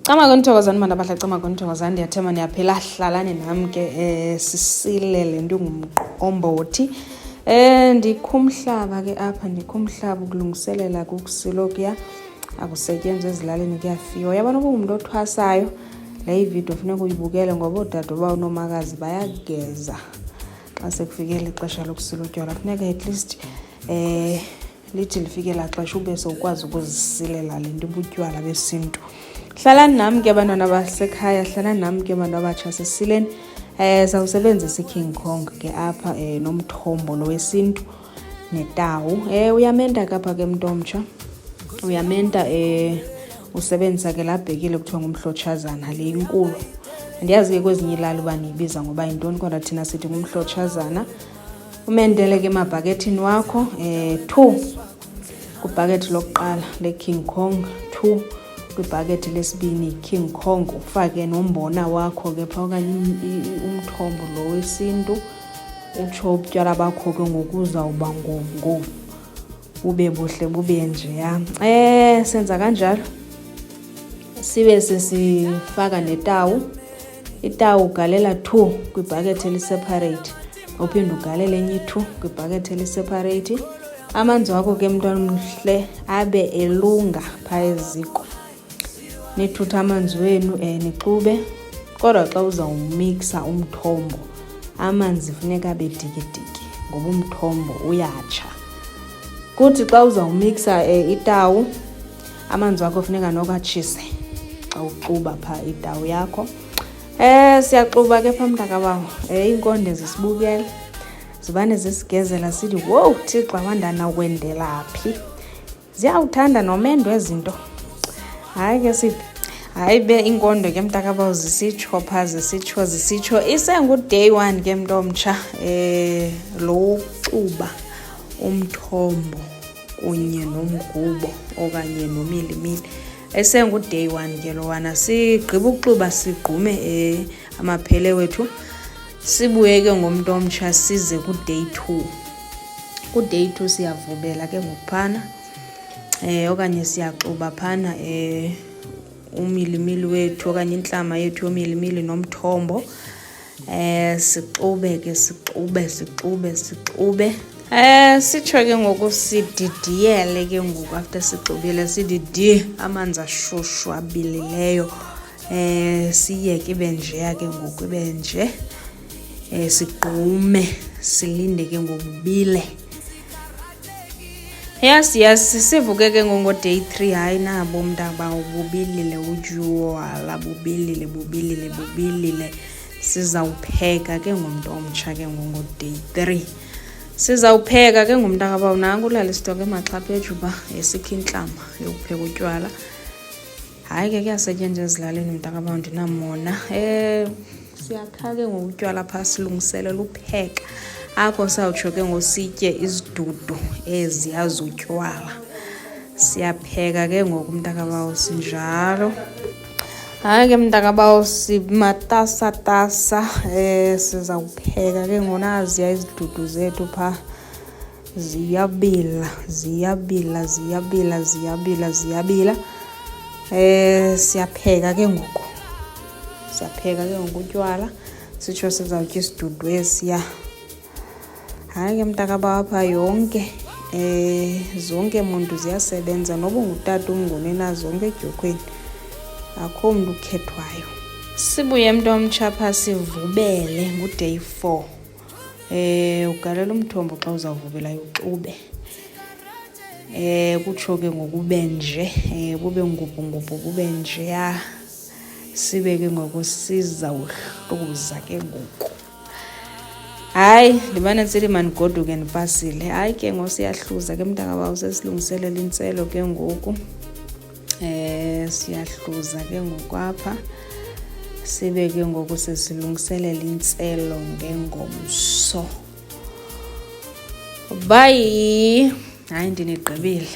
Cama konithokozani mana bahla cama konithokozani ndiyathemba niyaphila hlalane nam ke sisilele ndingumqombothi ndikhumhlaba ke apha ndikhumhlaba ukulungiselela kukusilokuya akusetyenzwa ezilalini kuyafiwa yabona uba umuntu othwasayo le video funeka uyibukele ngoba oodade bawo nomakazi bayageza xa sekufikele ixesha lokusila utywala funeka at least lithi lifike la xesha ube sowukwazi ukuzisilela le nto ubutywala besintu. Hlalani nami ke abantwana basekhaya, hlalani nami ke abantu abatsha sesileni. Sawusebenzisa iKing Kong ke apha nomthombo lo wesintu netawu. Uyamenda ke apha ke mntu omtsha. Uyamenda usebenzisa ke labhekile kuthiwa ngumhlotshazana le inkulu. Ndiyazi ke kwezinye ilali uba niyibiza ngoba yintoni kodwa thina sithi ngumhlotshazana. Umendele ke emabhakethini wakho 2 kwibhakethi lokuqala leKing Kong, 2 kwibhakethi lesibini King Kong, ufake nombona wakho ke pha okanye umthombo lo wesintu utsho ubutywala bakho ke ngokuzawuba ngo bube buhle bube njeya. Senza kanjalo sibe sesifaka netawu. Itawu ugalela 2 kwibhakethi eliseparate uphinde ugalele enye 2 kwibhakethi eliseparate. Amanzi wakho ke mntwana omhle abe elunga pha eziko. Nithutha amanzi wenu nixube kodwa xa uzawumixa umthombo amanzi funeka abe dikidiki ngoba umthombo uyatsha. Kuthi xa uzawumixa itawu amanzi wakho funeka nokatshise xa uxuba pha itawu yakho. Siyaxuba ke pha mntakabawo iinkonde zisibukele zibane zisigezela sithi wow Thixo wandana ukwendela phi. Ziyawuthanda nomendo ezinto. Hayi ke sithi hayi be inkondo ke mntakabawo zisitsho pha zisitsho isengu-day 1 ke mntu omtsha lo xuba umthombo kunye nomgubo okanye nomilimili esengu-day 1 ke lowana sigqiba ukuxuba sigqume amaphele wethu sibuye ke ngomntu omtsha size ku-day 2. Ku-day 2 siyavubela ke ngokuphana okanye siyaxuba phana umilimili wethu okanye intlama yethu yomilimili nomthombo. Sixube ke sixube sitsho ke ngoku sididiyele ke ngoku after sixubile sididi amanzi ashushu abilileyo siyeke ibe njeya ke ngoku ibe nje sigqume silinde ke ngokubile. Yes sivuke ke ngo-day 3 hayi nabo mntaba ububilile utywala bubilile sizawupheka ke ngomntu omtsha ke ngo-day 3 sizawupheka ke ngomntakabawo nanku ulala isitoke emaxhaphethu uba esikho intlama yokupheka utywala. Hayi ke kuyasetyenzwa ezilalini mntakabawo ndinamona. Siyakha ke ngokutywala phaa silungiselela upheka apho sawutsho ke ngositye izidudu eziyazutywala. Siyapheka ke ngoku mntakabawo sinjalo. Hayi ke mntakabawo simatasatasa sizawupheka ke ngonaziya izidudu zethu phaa ziyabila. Siyapheka ke ngoku utywala sitsho sizawutya isidudu esiya. Hayi ke mntakabawo apha zonke muntu ziyasebenza noba ungutata umngonina zonke edyokweni akho mntu ukhethwayo. Sibuye mntu omtsha pha sivubele ngu-day 4. Ugalela umthombo xa uzawuvubela uxube kutsho ke ngokube nje bube ngubhungubhu bube njeya sibe ke ngoku sizawuhluza ke ngoku. Hayi ndimane ntsithi manigoduke ndipasile. Hayi ke ngosiyahluza ke mntakabawo sesilungiselela intselo ke ngoku. Siyahluza ke ngoku apha sibe ke ngoku sesilungiselela intselo ngengomso. Bye. Hayi ndinigqibile.